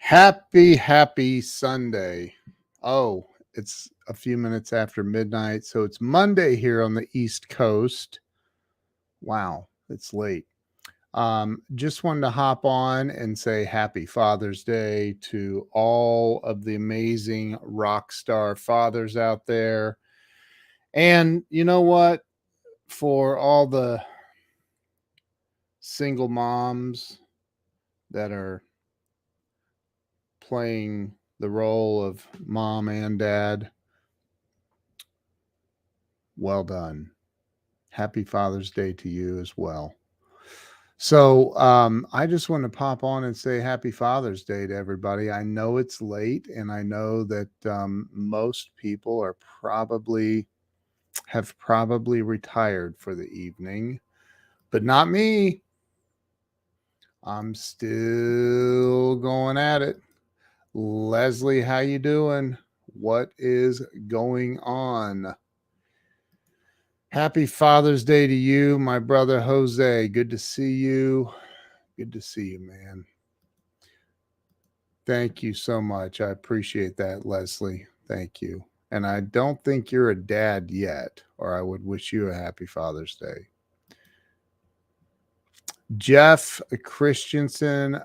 Happy Sunday. Oh, it's a few minutes after midnight, so it's Monday here on the East Coast. Wow, it's late. Just wanted to hop on and say happy Father's Day to all of the amazing rock star fathers out there. And you know what? For all the single moms that are playing the role of mom and dad, well done. Happy Father's Day to you as well. So, I just want to pop on and say happy Father's Day to everybody. I know it's late, and I know that most people are probably retired for the evening, but not me. I'm still going at it. Leslie, how you doing? What is going on? Happy Father's Day to you, my brother Jose. Good to see you. Good to see you, man. Thank you so much. I appreciate that, Leslie. Thank you. And I don't think you're a dad yet, or I would wish you a happy Father's Day. Jeff Christensen,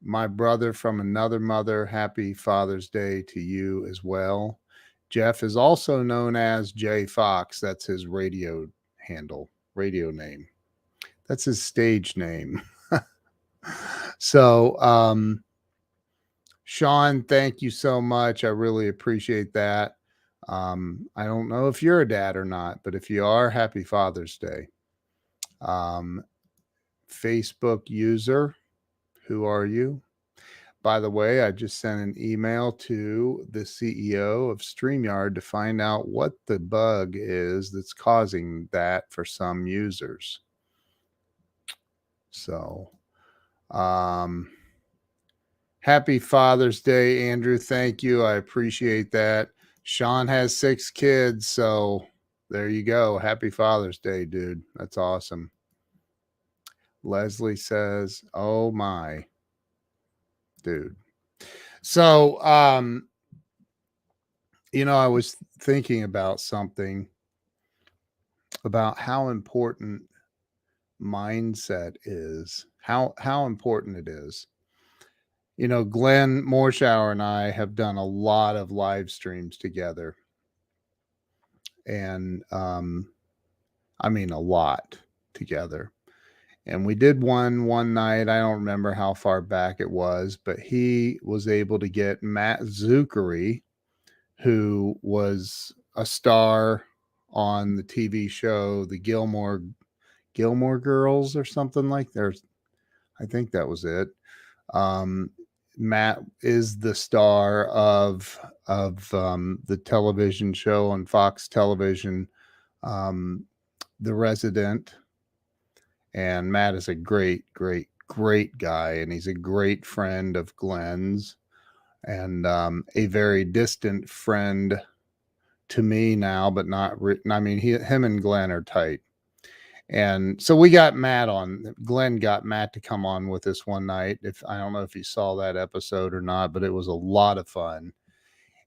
my brother from another mother, happy Father's Day to you as well. Jeff is also known as Jay Fox. That's his radio handle, radio name. That's his stage name. So, Sean, thank you so much. I really appreciate that. I don't know if you're a dad or not, but if you are, happy Father's Day. Facebook user, who are you? By the way, I just sent an email to the CEO of StreamYard to find out what the bug is that's causing that for some users. So, happy Father's Day, Andrew. Thank you. I appreciate that. Sean has 6 kids, so there you go. Happy Father's Day, dude. That's awesome. Leslie says, "Oh my, dude." So, I was thinking about something about how important mindset is. How important it is. Glenn Morshower and I have done a lot of live streams together. And I mean a lot together. And we did one night. I don't remember how far back it was, but he was able to get Matt Zuckery, who was a star on the TV show The Gilmore Girls or something like that. I think that was it. Matt is the star of the television show on Fox Television, The Resident. And Matt is a great guy, and he's a great friend of Glenn's, and a very distant friend to me now, but not. I mean, him and Glenn are tight, and so we got Matt on. Glenn got Matt to come on with us one night. If I don't know if you saw that episode or not, but it was a lot of fun.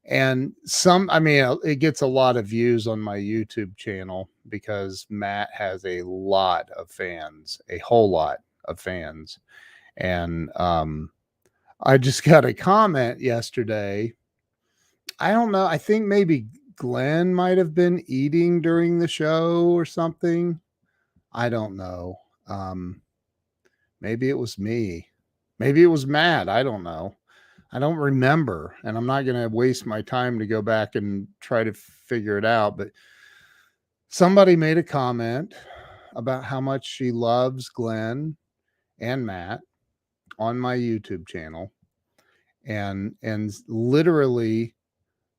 And it gets a lot of views on my YouTube channel because Matt has a lot of fans, a whole lot of fans. And I just got a comment yesterday. I don't know. I think maybe Glenn might have been eating during the show or something. I don't know. Maybe it was me. Maybe it was Matt. I don't know. I don't remember, and I'm not going to waste my time to go back and try to figure it out. But somebody made a comment about how much she loves Glenn and Matt on my YouTube channel, and literally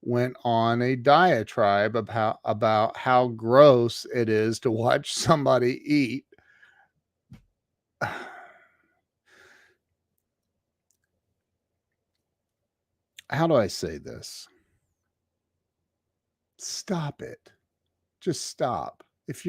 went on a diatribe about how gross it is to watch somebody eat. How do I say this? Stop it. Just stop. If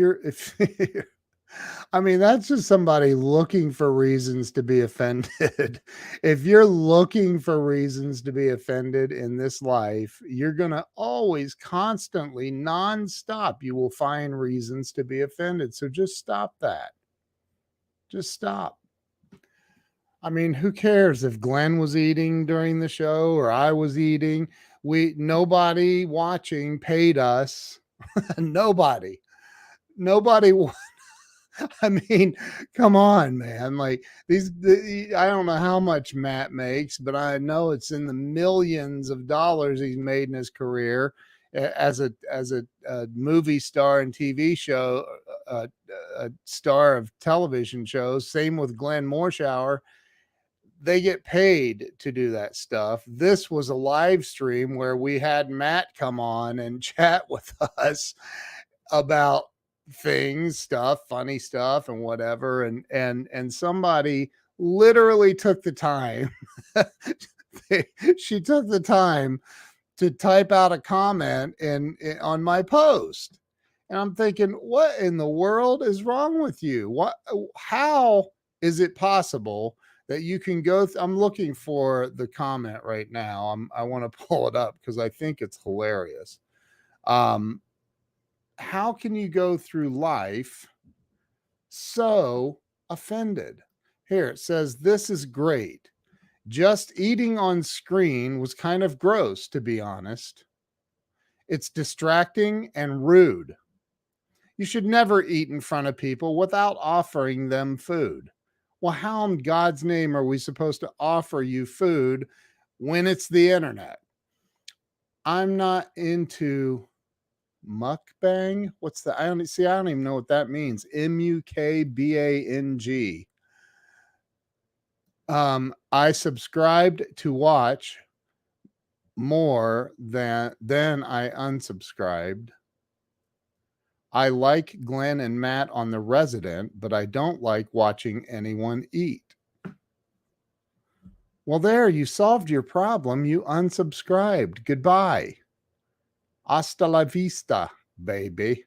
I mean, that's just somebody looking for reasons to be offended. If you're looking for reasons to be offended in this life, you're going to always, constantly, nonstop, you will find reasons to be offended. So just stop that. Just stop. I mean, who cares if Glenn was eating during the show or I was eating? Nobody watching paid us. Nobody. Nobody. I mean, come on, man. Like I don't know how much Matt makes, but I know it's in the millions of dollars he's made in his career as a movie star and TV show, a star of television shows. Same with Glenn Morshower. They get paid to do that stuff. This was a live stream where we had Matt come on and chat with us about things, stuff, funny stuff and whatever. And somebody literally took the time. She took the time to type out a comment on my post. And I'm thinking, what in the world is wrong with you? How is it possible that you can go I'm looking for the comment right now. I want to pull it up because I think it's hilarious. How can you go through life so offended? Here it says, this is great. Just eating on screen was kind of gross, to be honest. It's distracting and rude. You should never eat in front of people without offering them food. Well, how in God's name are we supposed to offer you food when it's the internet? I'm not into mukbang. What's that? I don't even know what that means. Mukbang. I subscribed to watch more than I unsubscribed. I like Glenn and Matt on The Resident, but I don't like watching anyone eat. Well, there, you solved your problem. You unsubscribed. Goodbye. Hasta la vista, baby.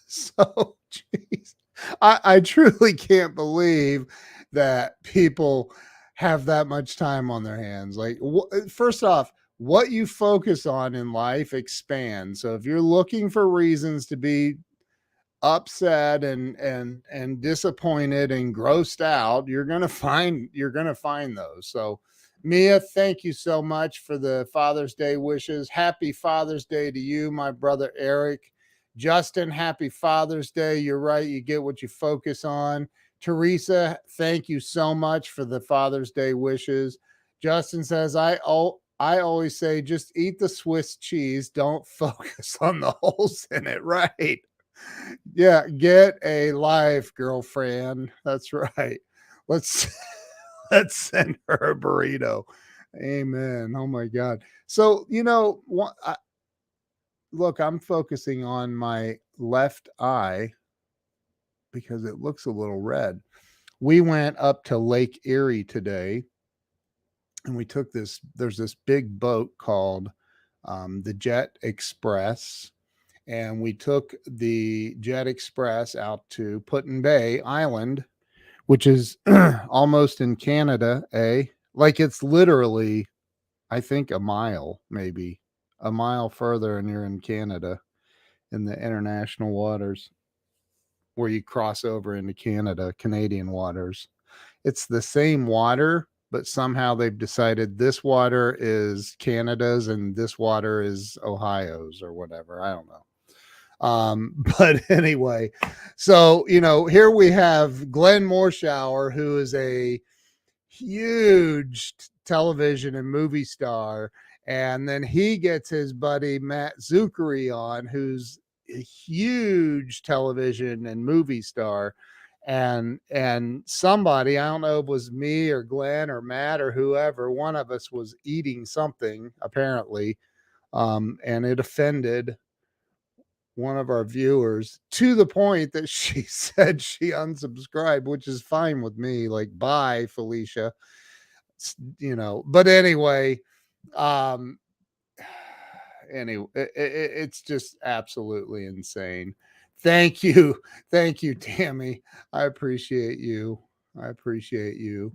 So, geez, I truly can't believe that people have that much time on their hands. Like, first off, what you focus on in life expands. So if you're looking for reasons to be upset and disappointed and grossed out, you're gonna find those. So Mia, thank you so much for the Father's Day wishes. Happy Father's Day to you, my brother Eric. Justin, happy Father's Day. You're right, you get what you focus on. Teresa, thank you so much for the Father's Day wishes. Justin says, I always say just eat the Swiss cheese, don't focus on the holes in it. Right. Yeah, get a life, girlfriend. That's right. Let's let's send her a burrito. Amen. Oh my God. So look, I'm focusing on my left eye because it looks a little red. We went up to Lake Erie today, and we took this. There's this big boat called the Jet Express, and we took the Jet Express out to Put-in-Bay Island, which is almost in Canada, eh? Like it's literally, I think, a mile, maybe a mile further, and you're in Canada in the international waters where you cross over into Canada, Canadian waters. It's the same water, but somehow they've decided this water is Canada's and this water is Ohio's or whatever. I don't know. But anyway, so here we have Glenn Morshower, who is a huge television and movie star, and then he gets his buddy Matt Zuckery on, who's a huge television and movie star. And somebody, I don't know if it was me or Glenn or Matt or whoever, one of us was eating something apparently, and it offended one of our viewers to the point that she said she unsubscribed, which is fine with me. Like, bye, Felicia. But anyway, um, anyway, it's just absolutely insane. Thank you. Thank you, Tammy. I appreciate you. I appreciate you.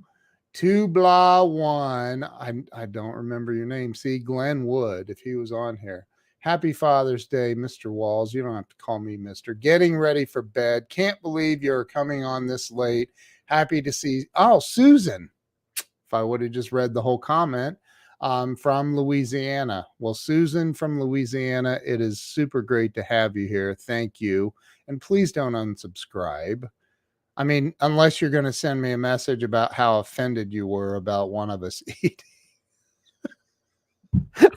Two blah one. I don't remember your name. See, Glenn Wood, if he was on here. Happy Father's Day, Mr. Walls. You don't have to call me Mr. Getting ready for bed. Can't believe you're coming on this late. Happy to see. Oh, Susan. If I would have just read the whole comment, from Louisiana. Well, Susan from Louisiana, it is super great to have you here. Thank you. And please don't unsubscribe. I mean, unless you're going to send me a message about how offended you were about one of us eating.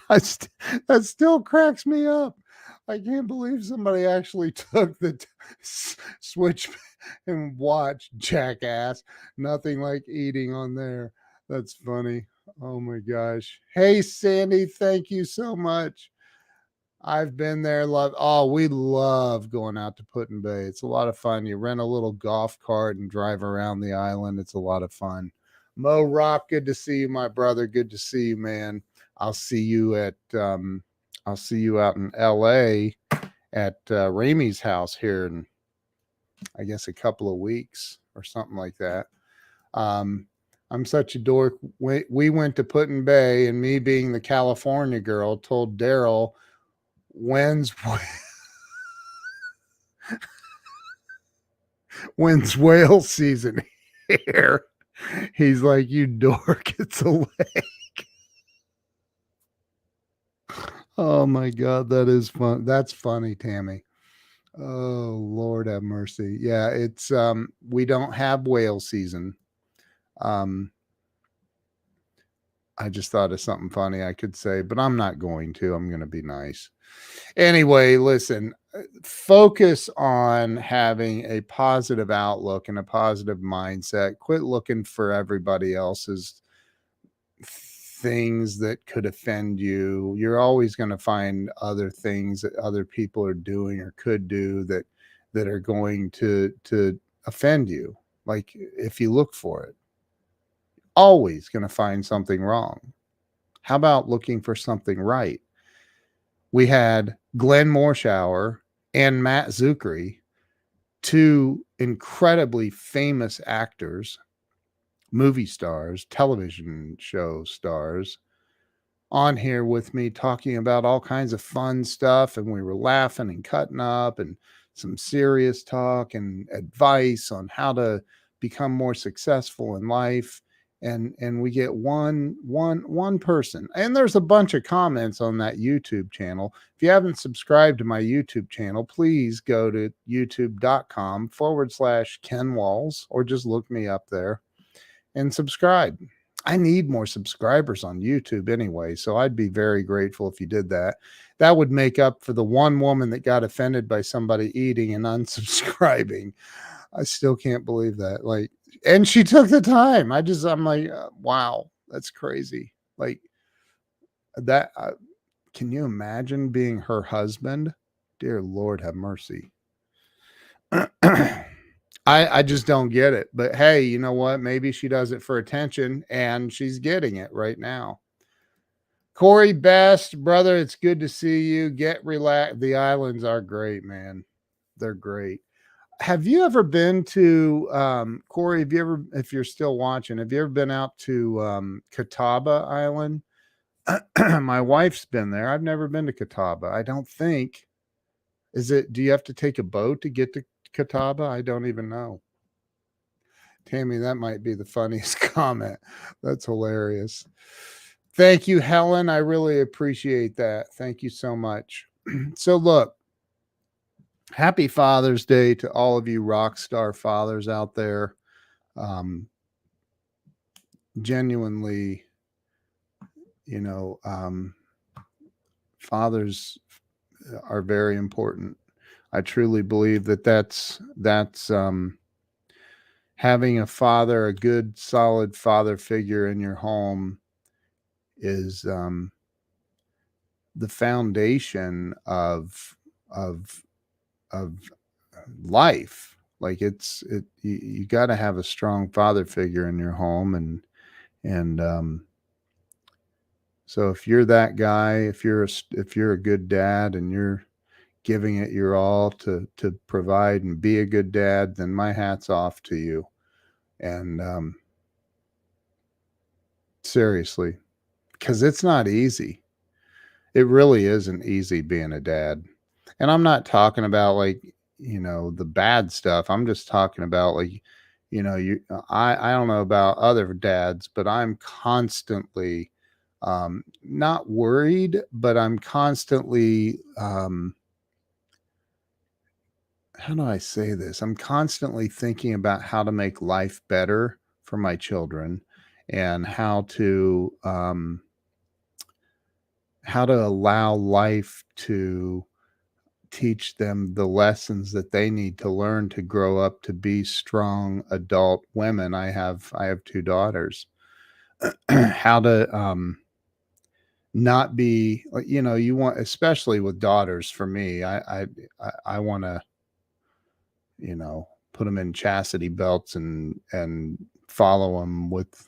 That still cracks me up. I can't believe somebody actually took the switch and watched Jackass. Nothing like eating on there. That's funny. Oh my gosh. Hey, Sandy, thank you so much. I've been there. We love going out to Put-in-Bay. It's a lot of fun. You rent a little golf cart and drive around the island. It's a lot of fun. Mo Rock, good to see you, my brother. Good to see you, man. I'll see you out in LA at Ramey's house here in, I guess, a couple of weeks or something like that. I'm such a dork. We went to Put-in-Bay, and me being the California girl told Daryl, when's whale season here? He's like, you dork, it's a lake. Oh my God, that is fun. That's funny, Tammy. Oh, Lord have mercy. Yeah, it's we don't have whale season. I just thought of something funny I could say, but I'm not going to. I'm going to be nice. Anyway, listen, focus on having a positive outlook and a positive mindset. Quit looking for everybody else's things that could offend you. You're always going to find other things that other people are doing or could do that are going to offend you. Like, if you look for it, always going to find something wrong. How about looking for something right? We had Glenn Morshower and Matt Zuckery, two incredibly famous actors, movie stars, television show stars, on here with me talking about all kinds of fun stuff. And we were laughing and cutting up and some serious talk and advice on how to become more successful in life. And we get one person, and there's a bunch of comments on that YouTube channel. If you haven't subscribed to my YouTube channel, please go to youtube.com/Ken Walls, or just look me up there and subscribe. I need more subscribers on YouTube anyway, so I'd be very grateful if you did that. That would make up for the one woman that got offended by somebody eating and unsubscribing. I still can't believe that. Like, and she took the time. I'm like, wow, that's crazy. Like that. Can you imagine being her husband? Dear Lord, have mercy. I just don't get it. But hey, you know what? Maybe she does it for attention, and she's getting it right now. Corey Best, brother, it's good to see you. Get relaxed. The islands are great, man. They're great. Have you ever been to Corey? Have you ever, if you're still watching, have you ever been out to Catawba Island? My wife's been there. I've never been to Catawba. I don't think. Do you have to take a boat to get to Catawba? I don't even know. Tammy, that might be the funniest comment. That's hilarious. Thank you, Helen. I really appreciate that. Thank you so much. So look, happy Father's Day to all of you rock star fathers out there. Genuinely, fathers are very important. I truly believe that's having a father, a good, solid father figure in your home is the foundation of life. Like you got to have a strong father figure in your home, and so if you're that guy, if you're a good dad and you're giving it your all to provide and be a good dad, then my hat's off to you. And seriously, because it's not easy. It really isn't easy being a dad. And I'm not talking about like, the bad stuff. I'm just talking about like, I don't know about other dads, but I'm constantly not worried, but I'm constantly how do I say this? I'm constantly thinking about how to make life better for my children and how to allow life to teach them the lessons that they need to learn to grow up to be strong adult women. I have two daughters. How to not be, you want, especially with daughters, for me, I want to, put them in chastity belts and follow them with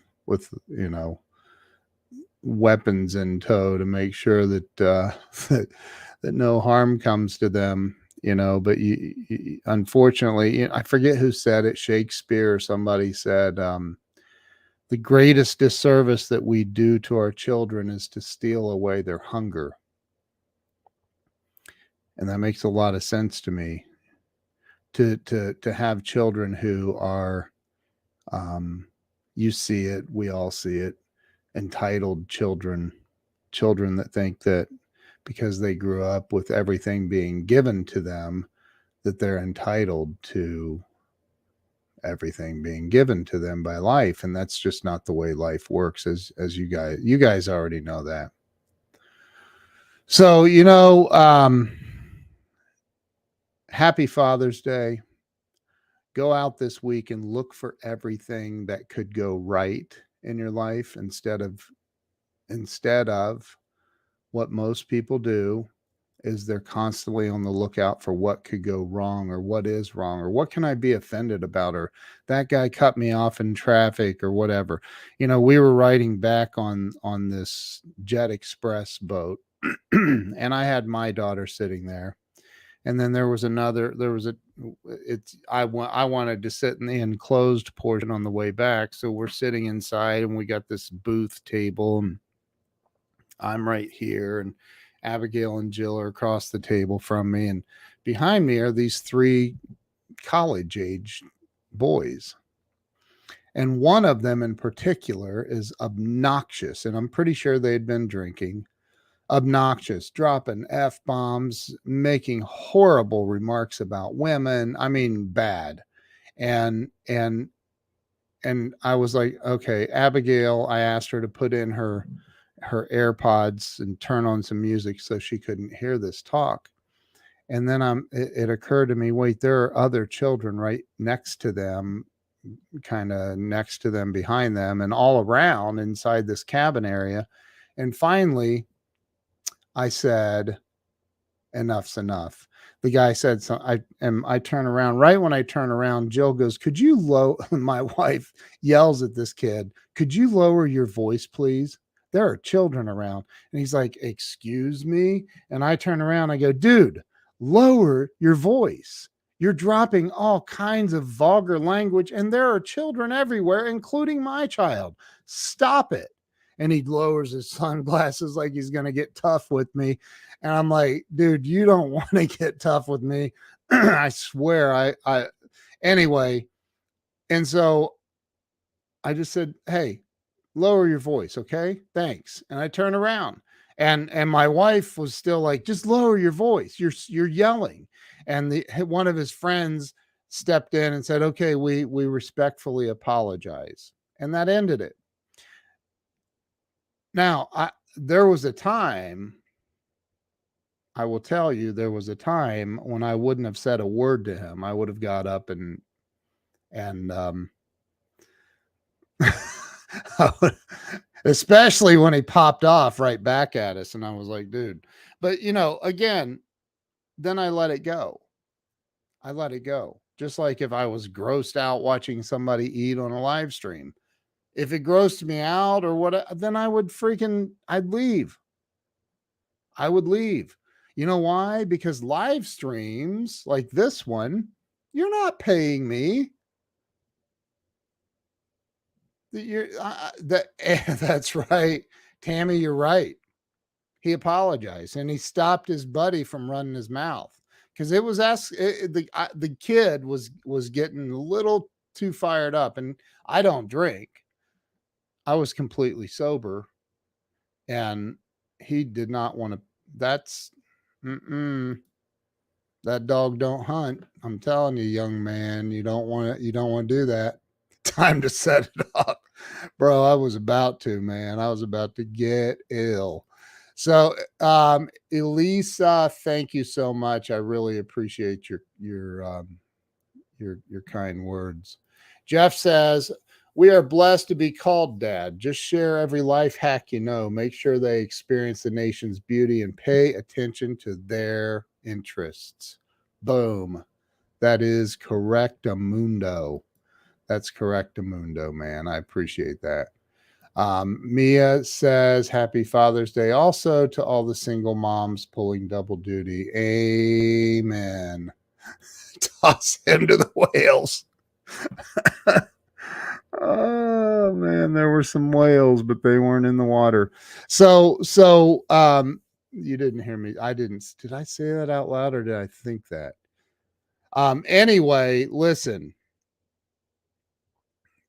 weapons in tow to make sure that that no harm comes to them. But unfortunately, I forget who said it, Shakespeare or somebody said, the greatest disservice that we do to our children is to steal away their hunger. And that makes a lot of sense to me. To have children who are, you see it, we all see it, entitled children that think that because they grew up with everything being given to them, that they're entitled to everything being given to them by life. And that's just not the way life works, as you guys already know that. So, happy Father's Day. Go out this week and look for everything that could go right in your life instead of what most people do is they're constantly on the lookout for what could go wrong or what is wrong or what can I be offended about or that guy cut me off in traffic or whatever. We were riding back on this Jet Express boat and I had my daughter sitting there. And then there was I wanted to sit in the enclosed portion on the way back. So we're sitting inside and we got this booth table and I'm right here and Abigail and Jill are across the table from me. And behind me are these three college age boys. And one of them in particular is obnoxious. And I'm pretty sure they'd been drinking. Obnoxious, dropping F bombs, making horrible remarks about women. I mean, bad. And I was like, okay, Abigail, I asked her to put in her AirPods and turn on some music so she couldn't hear this talk. And then it occurred to me, wait, there are other children right next to them, kind of next to them, behind them, and all around inside this cabin area. And finally, I said, enough's enough. The guy said, so I turn around. Right when I turn around, Jill goes, could you my wife yells at this kid, could you lower your voice, please? There are children around. And he's like, excuse me. And I turn around, I go, dude, lower your voice. You're dropping all kinds of vulgar language, and there are children everywhere, including my child. Stop it. And he lowers his sunglasses like he's going to get tough with me. And I'm like, dude, you don't want to get tough with me. I swear. Anyway. And so I just said, hey, lower your voice. Okay. Thanks. And I turn around and my wife was still like, just lower your voice. You're yelling. And one of his friends stepped in and said, okay, we respectfully apologize. And that ended it. Now, there was a time, I will tell you, there was a time when I wouldn't have said a word to him. I would have got up and especially when he popped off right back at us. And I was like, dude, but again, then I let it go. I let it go. Just like if I was grossed out watching somebody eat on a live stream, if it grossed me out or what, then I'd leave. I would leave. You know why? Because live streams like this one, you're not paying me. That's right. Tammy, you're right. He apologized and he stopped his buddy from running his mouth because it was the kid was getting a little too fired up, and I don't drink. I was completely sober, and he did not want to. That's mm-mm, that dog don't hunt. I'm telling you, young man, you don't want to. You don't want to do that. Time to set it up, bro. I was about to, man. I was about to get ill. So, Elisa, thank you so much. I really appreciate your kind words. Jeff says, we are blessed to be called dad. Just share every life hack you know. Make sure they experience the nation's beauty and pay attention to their interests. Boom. That is correctamundo. That's correctamundo, man. I appreciate that. Mia says, Happy Father's Day also to all the single moms pulling double duty. Amen. Toss him to the whales. Oh man, there were some whales, but they weren't in the water. So you didn't hear me. I didn't. Did I say that out loud or did I think that? Anyway, listen.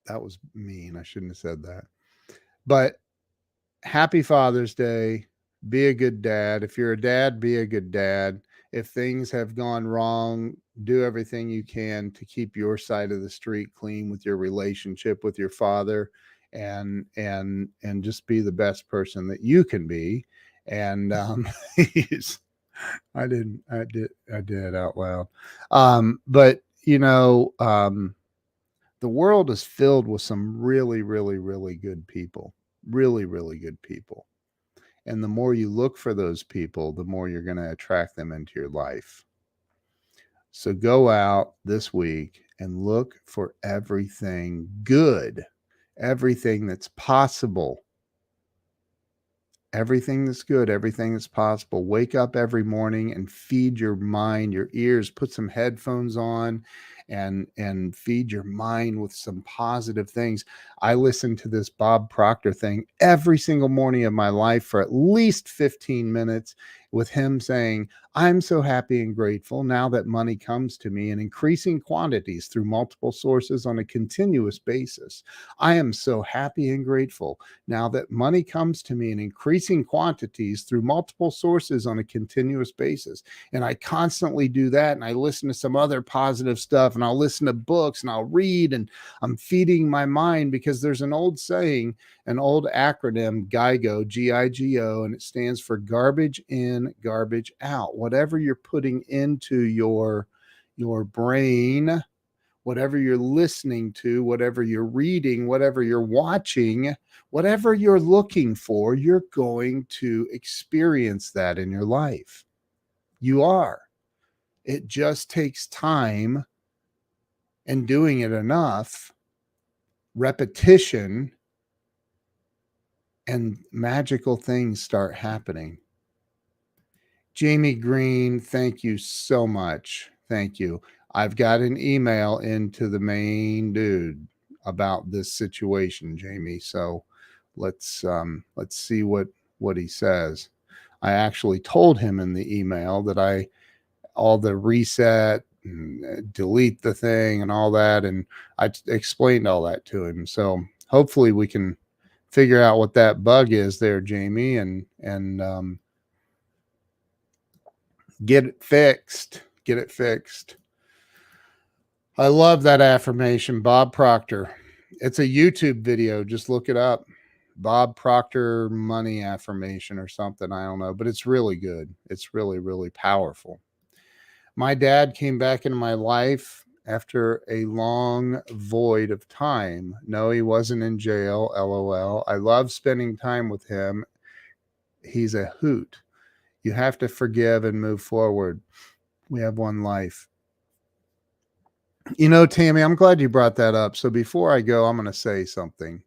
That was mean. I shouldn't have said that. But happy Father's Day. Be a good dad. If you're a dad, be a good dad. If things have gone wrong, do everything you can to keep your side of the street clean with your relationship with your father, and just be the best person that you can be. And I did it out loud. But the world is filled with some really, really, really good people. Really, really good people. And the more you look for those people, the more you're going to attract them into your life. So go out this week and look for everything good, everything that's possible, everything that's good, everything that's possible. Wake up every morning and feed your mind, your ears, put some headphones on and feed your mind with some positive things. I listen to this Bob Proctor thing every single morning of my life for at least 15 minutes with him saying, I'm so happy and grateful now that money comes to me in increasing quantities through multiple sources on a continuous basis. I am so happy and grateful now that money comes to me in increasing quantities through multiple sources on a continuous basis. And I constantly do that. And I listen to some other positive stuff, and I'll listen to books, and I'll read, and I'm feeding my mind, because there's an old saying, an old acronym, GIGO, GIGO, and it stands for garbage in, garbage out. Whatever you're putting into your brain, whatever you're listening to, whatever you're reading, whatever you're watching, whatever you're looking for, you're going to experience that in your life. You are. It just takes time and doing it enough, repetition, and magical things start happening. Jamie Green, thank you so much. Thank you. I've got an email into the main dude about this situation, Jamie. So let's see what he says. I actually told him in the email that all the reset and delete the thing and all that, and I explained all that to him. So hopefully we can figure out what that bug is there, Jamie, and get it fixed. Get it fixed. I love that affirmation, Bob Proctor. It's a YouTube video. Just look it up. Bob Proctor money affirmation or something. I don't know, but it's really good. It's really, really powerful. My dad came back into my life after a long void of time. No, he wasn't in jail. LOL. I love spending time with him. He's a hoot. You have to forgive and move forward. We have one life. You know, Tammy, I'm glad you brought that up. So before I go, I'm going to say something.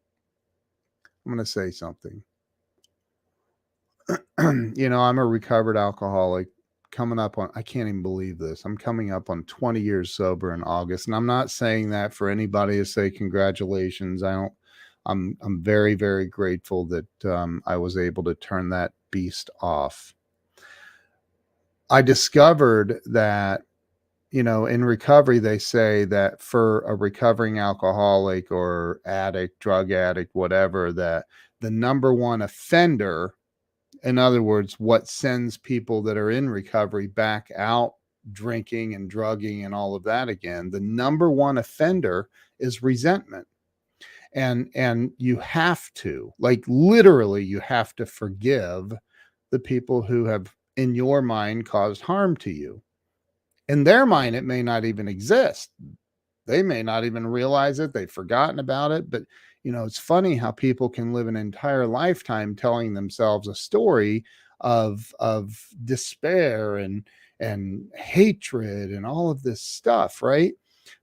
You know, I'm a recovered alcoholic. coming up on, I can't even believe this. I'm coming up on 20 years sober in August. And I'm not saying that for anybody to say congratulations. I'm very, very grateful that I was able to turn that beast off. I discovered that, in recovery, they say that for a recovering alcoholic or addict, drug addict, whatever, that the number one offender, in other words, what sends people that are in recovery back out drinking and drugging and all of that again, the number one offender is resentment. And you have to, like, literally, you have to forgive the people who have, in your mind, caused harm to you. In their mind, it may not even exist. They may not even realize it. They've forgotten about it. But, it's funny how people can live an entire lifetime telling themselves a story of despair and hatred and all of this stuff, right?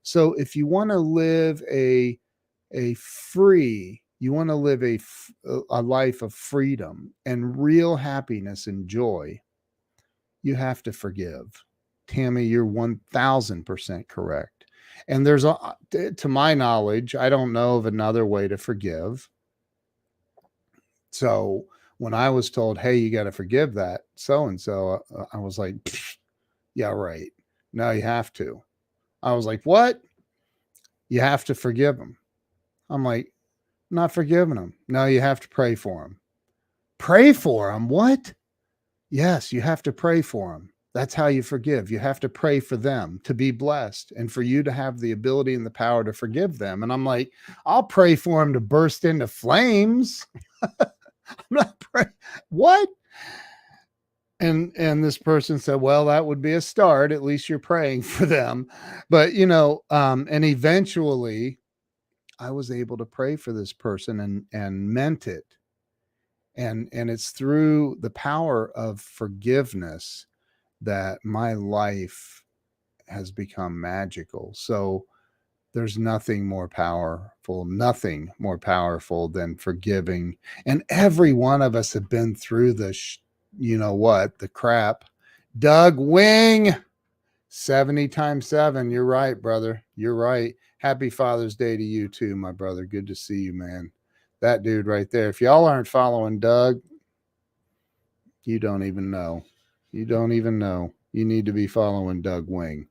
So if you want to live you want to live a life of freedom and real happiness and joy, you have to forgive. Tammy, you're 1000% correct. And to my knowledge, I don't know of another way to forgive. So when I was told, hey, you got to forgive that so and so, I was like, yeah, right. No, you have to. I was like, what? You have to forgive them. I'm like, not forgiving them. No, you have to pray for them. Pray for them? What? Yes, you have to pray for them. That's how you forgive. You have to pray for them to be blessed and for you to have the ability and the power to forgive them. And I'm like, I'll pray for them to burst into flames. I'm not praying. What? And this person said, well, that would be a start. At least you're praying for them. But, and eventually I was able to pray for this person and meant it. And it's through the power of forgiveness that my life has become magical. So there's nothing more powerful than forgiving. And every one of us have been through the crap. Doug Wing, 70 times 7. You're right, brother. You're right. Happy Father's Day to you too, my brother. Good to see you, man. That dude right there. If y'all aren't following Doug, you don't even know. You don't even know. You need to be following Doug Wing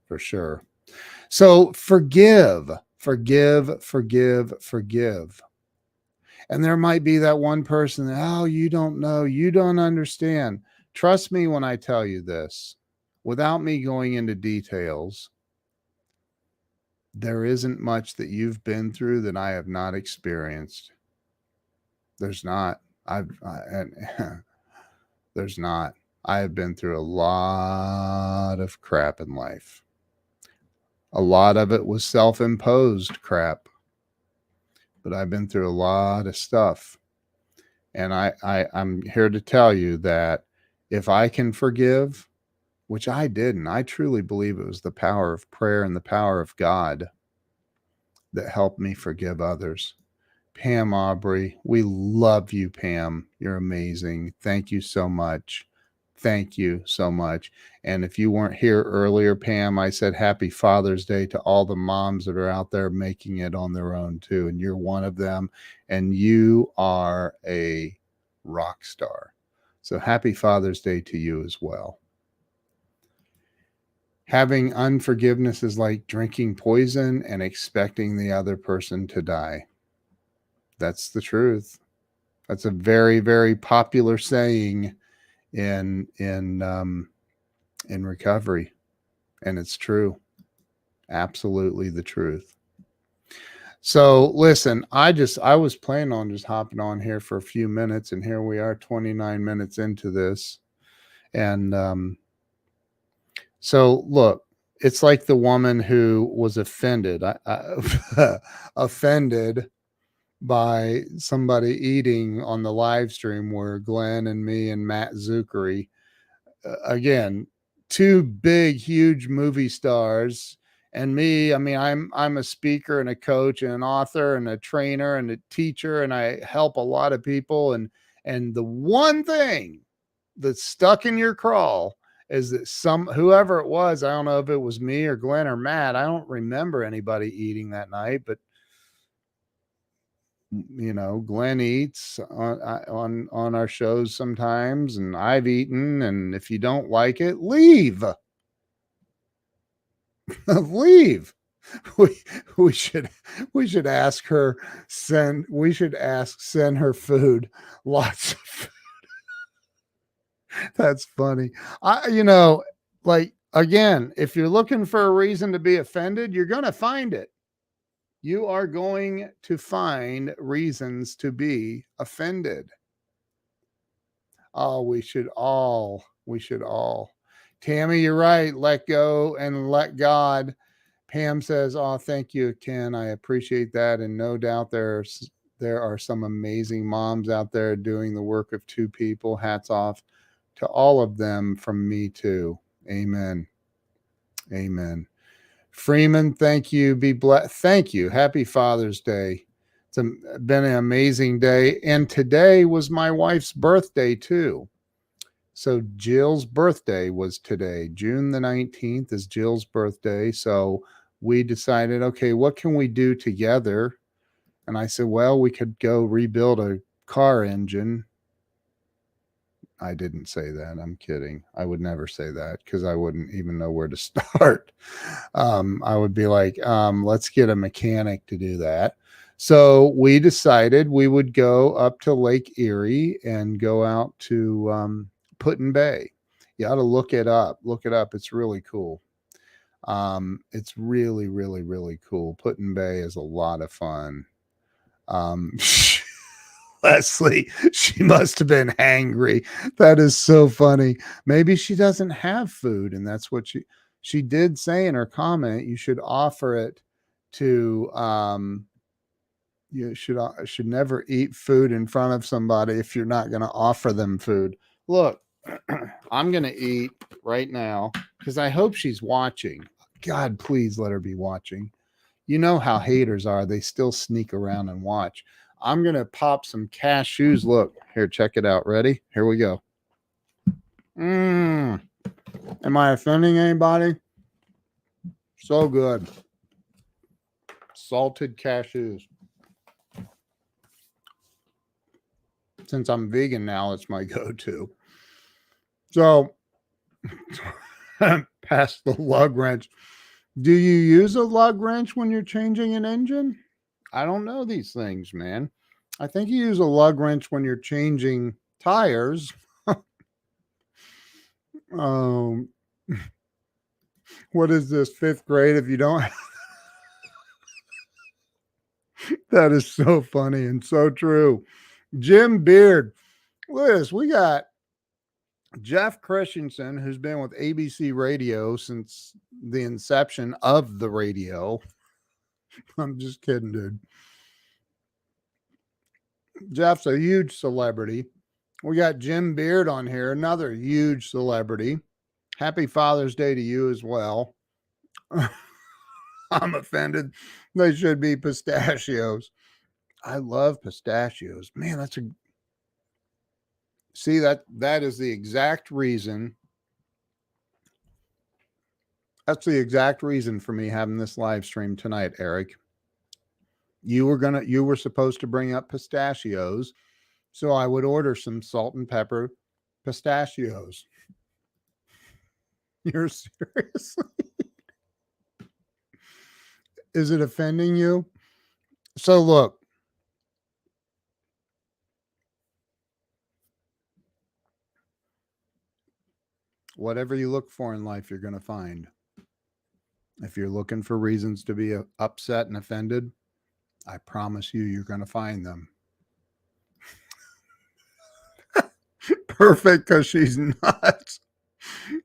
for sure. So forgive. And there might be that one person that, oh, you don't know. You don't understand. Trust me when I tell you this, without me going into details, there isn't much that you've been through that I have not experienced. There's not. There's not. I have been through a lot of crap in life. A lot of it was self-imposed crap, but I've been through a lot of stuff. And I'm here to tell you that if I can forgive, which I didn't, I truly believe it was the power of prayer and the power of God that helped me forgive others. Pam Aubrey, we love you, Pam. You're amazing. Thank you so much. Thank you so much. And if you weren't here earlier, Pam, I said happy Father's Day to all the moms that are out there making it on their own too. And you're one of them. And you are a rock star. So happy Father's Day to you as well. Having unforgiveness is like drinking poison and expecting the other person to die. That's the truth. That's a very, very popular saying in recovery, and it's true. Absolutely the truth. So listen, I was planning on just hopping on here for a few minutes, and here we are 29 minutes into this. And so look, it's like the woman who was offended offended by somebody eating on the live stream where Glenn and me and Matt Zuckery, again, two big, huge movie stars, and me. I mean, I'm a speaker and a coach and an author and a trainer and a teacher, and I help a lot of people. And the one thing that's stuck in your crawl is that whoever it was, I don't know if it was me or Glenn or Matt. I don't remember anybody eating that night, but Glenn eats on our shows sometimes, and I've eaten. And if you don't like it, leave. Leave. We should ask her send her food, lots of food. That's funny. Like, again, if you're looking for a reason to be offended, you're going to find it. You are going to find reasons to be offended. Oh, we should all. Tammy, you're right. Let go and let God. Pam says, "Oh, thank you, Ken. I appreciate that, and no doubt there are some amazing moms out there doing the work of two people. Hats off to all of them from me too. Amen. Amen." Freeman, thank you. Be blessed. Thank you. Happy Father's Day. It's been an amazing day, and today was my wife's birthday too. So Jill's birthday was today. June the 19th is Jill's birthday. So we decided, okay, what can we do together? And I said, well, we could go rebuild a car engine. I didn't say that. I'm kidding. I would never say that because I wouldn't even know where to start. I would be like, let's get a mechanic to do that. So we decided we would go up to Lake Erie and go out to Put-in Bay. You ought to look it up. Look it up. It's really cool. It's really, really, really cool. Put-in Bay is a lot of fun. Leslie, she must have been hangry. That is so funny. Maybe she doesn't have food, and that's what she did say in her comment. You should offer it to you should never eat food in front of somebody if you're not going to offer them food. Look, I'm going to eat right now because I hope she's watching. God, please let her be watching. You know how haters are. They still sneak around and watch. I'm going to pop some cashews. Look, here, check it out. Ready? Here we go. Am I offending anybody? So good. Salted cashews. Since I'm vegan now, it's my go-to. So, past the lug wrench. Do you use a lug wrench when you're changing an engine? I don't know these things, man. I think you use a lug wrench when you're changing tires. What is this, 5th grade if you don't? That is so funny and so true. Jim Beard. Look at this. We got Jeff Christensen, who's been with ABC Radio since the inception of the radio. I'm just kidding, dude. Jeff's a huge celebrity. We got Jim Beard on here, another huge celebrity. Happy Father's Day to you as well. I'm offended. They should be pistachios. I love pistachios. Man, that is the exact reason. That's the exact reason for me having this live stream tonight, Eric. You were supposed to bring up pistachios, so I would order some salt and pepper pistachios. You're serious? Is it offending you? So look, whatever you look for in life, you're going to find. If you're looking for reasons to be upset and offended, I promise you're going to find them. Perfect, because she's nuts.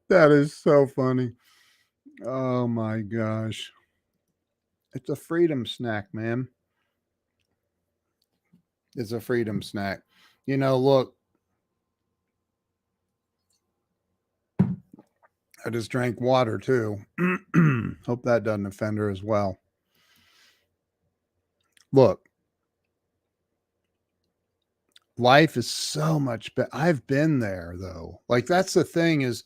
That is so funny. Oh my gosh. It's a freedom snack, man. It's a freedom snack. Look, I just drank water too. Hope that doesn't offend her as well. Look, life is so much better. I've been there though. Like, that's the thing is,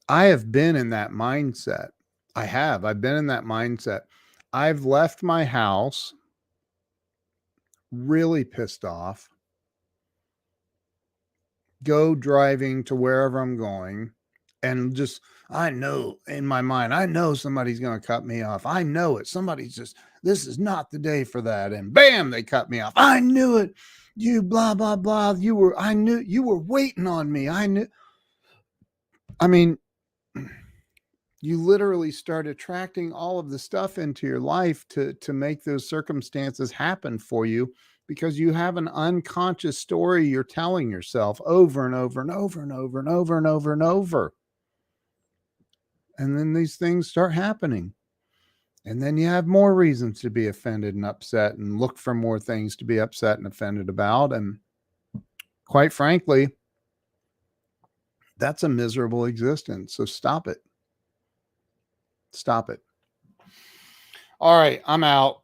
I have been in that mindset. I've been in that mindset. I've left my house really pissed off, go driving to wherever I'm going, and just, I know in my mind, I know somebody's going to cut me off. I know it. Somebody's just, this is not the day for that. And bam, they cut me off. I knew it. You blah, blah, blah. I knew you were waiting on me. I mean, you literally start attracting all of the stuff into your life to make those circumstances happen for you, because you have an unconscious story you're telling yourself over and over and over and over and over and over and over. And then these things start happening. And then you have more reasons to be offended and upset and look for more things to be upset and offended about. And quite frankly, that's a miserable existence. So stop it. Stop it. All right, I'm out.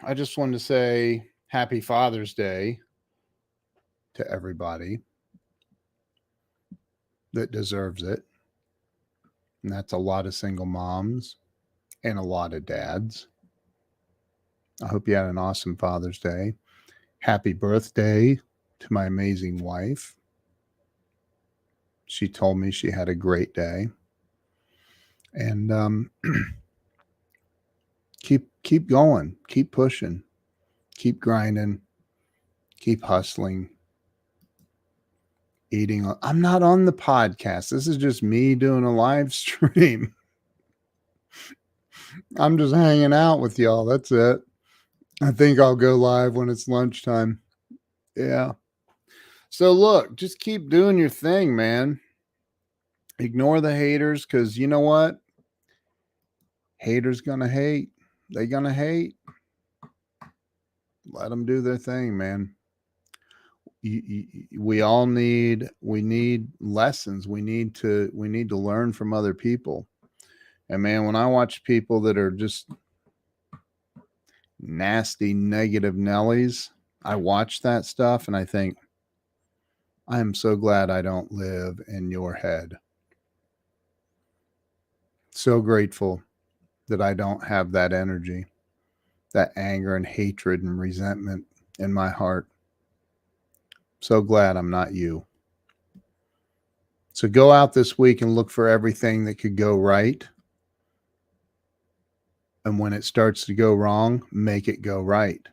I just wanted to say happy Father's Day to everybody that deserves it. And that's a lot of single moms and a lot of dads. I hope you had an awesome Father's Day. Happy birthday to my amazing wife. She told me she had a great day. And keep going, keep pushing, keep grinding, keep hustling, eating. I'm not on the podcast. This is just me doing a live stream. I'm just hanging out with y'all. That's it. I think I'll go live when it's lunchtime. Yeah. So look, just keep doing your thing, man. Ignore the haters, because you know what? Haters gonna hate. They gonna hate. Let them do their thing, man. We need lessons. We need to learn from other people. And man, when I watch people that are just nasty, negative Nellies, I watch that stuff and I think, I am so glad I don't live in your head. So grateful that I don't have that energy, that anger and hatred and resentment in my heart. So glad I'm not you. So go out this week and look for everything that could go right. And when it starts to go wrong, make it go right.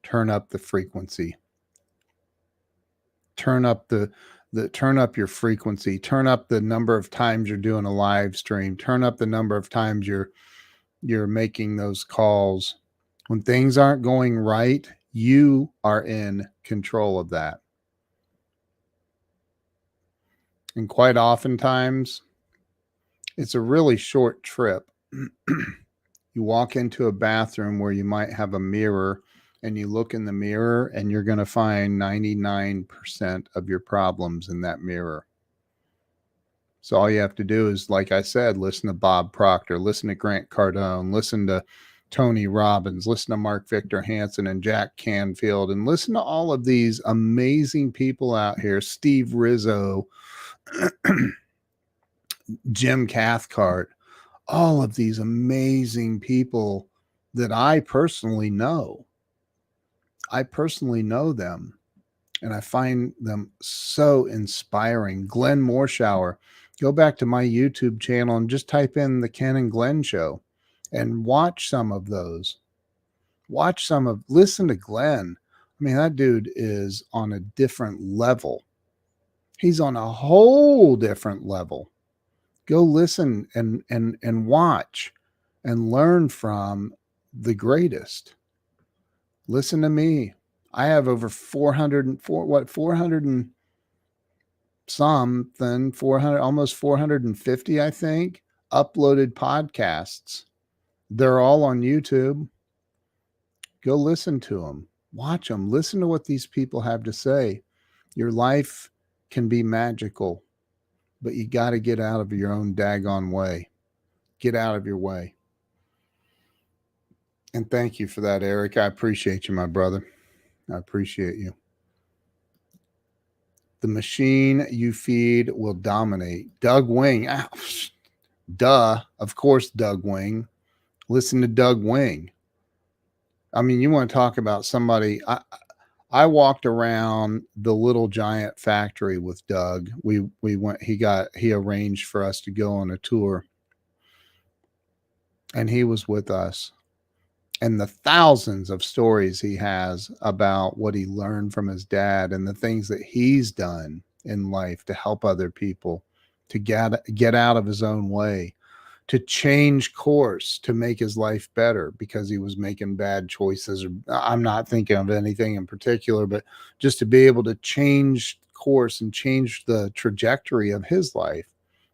Turn up the frequency. Turn up turn up your frequency. Turn up the number of times you're doing a live stream. Turn up the number of times you're making those calls. When things aren't going right, you are in control of that. And quite oftentimes, it's a really short trip. You walk into a bathroom where you might have a mirror, and you look in the mirror and you're going to find 99% of your problems in that mirror. So all you have to do is, like I said, listen to Bob Proctor, listen to Grant Cardone, listen to Tony Robbins, listen to Mark Victor Hansen and Jack Canfield, and listen to all of these amazing people out here, Steve Rizzo, Jim Cathcart, all of these amazing people that I personally know. I personally know them, and I find them so inspiring. Glenn Morshower, go back to my YouTube channel and just type in the Ken and Glenn show and watch some of those. Listen to Glenn. I mean, that dude is on a different level. He's on a whole different level. Go listen and watch and learn from the greatest. Listen to me. I have over 400 and something, 400, almost 450, I think, uploaded podcasts. They're all on YouTube. Go listen to them, watch them, listen to what these people have to say. Your life can be magical, but you got to get out of your own daggone way. Get out of your way. And thank you for that, Eric. I appreciate you, my brother. I appreciate you. The machine you feed will dominate. Doug Wing. Ah, duh. Of course, Doug Wing. Listen to Doug Wing. I mean, you want to talk about somebody. I walked around the Little Giant factory with Doug. We went. He arranged for us to go on a tour, and he was with us. And the thousands of stories he has about what he learned from his dad and the things that he's done in life to help other people, to get out of his own way, to change course, to make his life better because he was making bad choices. Or I'm not thinking of anything in particular, but just to be able to change course and change the trajectory of his life.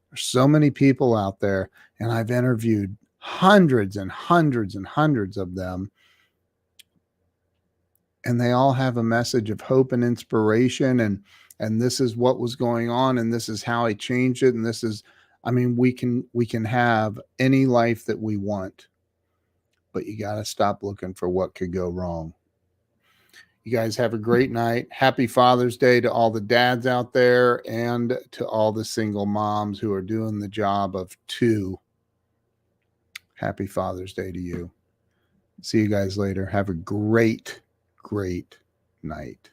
There's so many people out there, and I've interviewed hundreds and hundreds and hundreds of them, and they all have a message of hope and inspiration, and this is what was going on, and this is how I changed it, and this is, I mean, we can have any life that we want, but you got to stop looking for what could go wrong. You guys have a great night. Happy Father's Day to all the dads out there and to all the single moms who are doing the job of two. Happy Father's Day to you. See you guys later. Have a great, great night.